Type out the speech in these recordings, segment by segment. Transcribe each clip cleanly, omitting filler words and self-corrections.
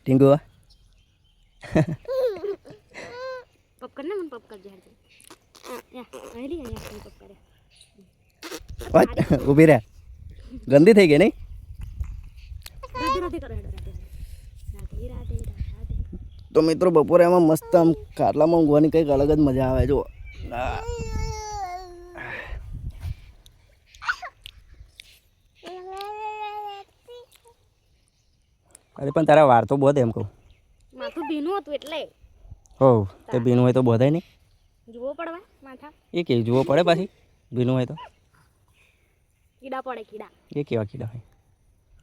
ટીંગુ પપ કરને મને પપ કર જાજે આયલી અહીંયા પપ કરે ઊભી રહે ગંદી થઈ ગઈ નહીં રાધે રાધે કરે રાધે રાધે તો મિત્રો બપોરે એમાં મસ્ત આમ ખાટલામાં ઊંઘવાની કંઈક અલગ જ મજા આવે જો અરે પણ તારા વાર તો બોધ એમ કહું માથું ભીનું હતું એટલે હો તે ભીનું હોય તો બોધાય નહીં જુઓ પડવા માથા એ કેવું જુઓ પડે પાછી ભીનું હોય તો કીડા પડે કીડા એ કેવા કીડા હોય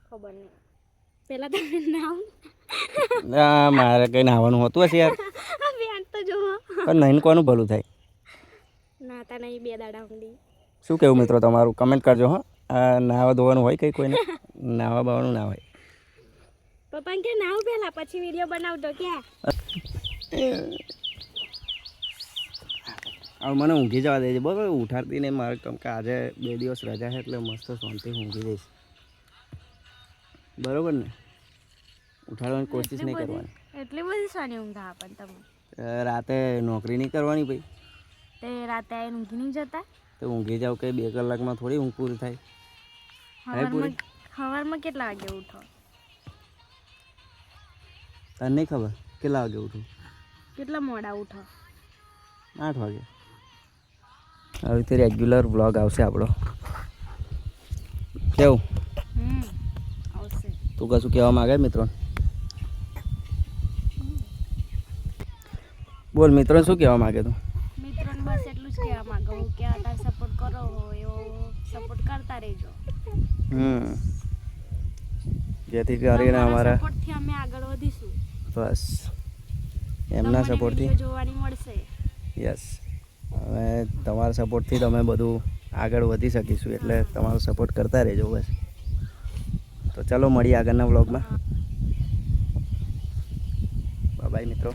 ખબર નહીં પહેલા તમે નાવ ના મારે કંઈ નાહવાનું હોતું હશે યાર બેન તો જુઓ પણ નહીં કોનું ભલું થાય નાતા નહીં 2 દાડા સુધી શું કહેવું મિત્રો તમારું કમેન્ટ કરજો હા નાહવા ધોવાનું હોય કંઈ કોઈને નાહવા બાવાનું ના હોય પપ્પા કે નાવ પહેલા પછી વિડિયો બનાવતો ક્યાં હવે મને ઊંઘી જવા દેજે બરાબર ઉઠાડતી નહીં મારે કેમ કે આજે 2 દિવસ રજા છે એટલે મસ્ત શાંતિ ઊંઘી જઈશ બરાબર ને ઉઠાડવાની કોશિશ નહીં કરવાની એટલી બધી સાની ઊંઘ આવે પણ તમે રાતે નોકરી નહીં કરવાની ભાઈ તે રાતે આવીને ઊંઘી નહીં જતા તો ઊંઘી જાવ કે 2 કલાકમાં થોડી ઊંઘ પૂરી થાય સવારમાં કેટલા વાગે ઉઠો તને નહીં ખબર કેટલા વાગે ઉઠું કેટલા મોડા ઉઠો 8 વાગે હવે તો રેગ્યુલર વ્લોગ આવશે આપણો કેવું આવશે તું કશું કહેવા માંગે મિત્રો બોલ મિત્રો શું કહેવા માંગે તું મિત્રોને બસ એટલું જ કહેવા માંગુ કે આટલા સપોર્ટ કરો એવો સપોર્ટ કરતા રહેજો જેથી કરીને અમારા સપોર્ટથી અમે આગળ વધીશું બસ એમના સપોર્ટથી જોવાની મળશે યસ હવે તમારા સપોર્ટથી તો અમે બધું આગળ વધી શકીશું એટલે તમારો સપોર્ટ કરતા રહેજો બસ તો ચાલો મળીએ આગળના વ્લોગમાં બાય મિત્રો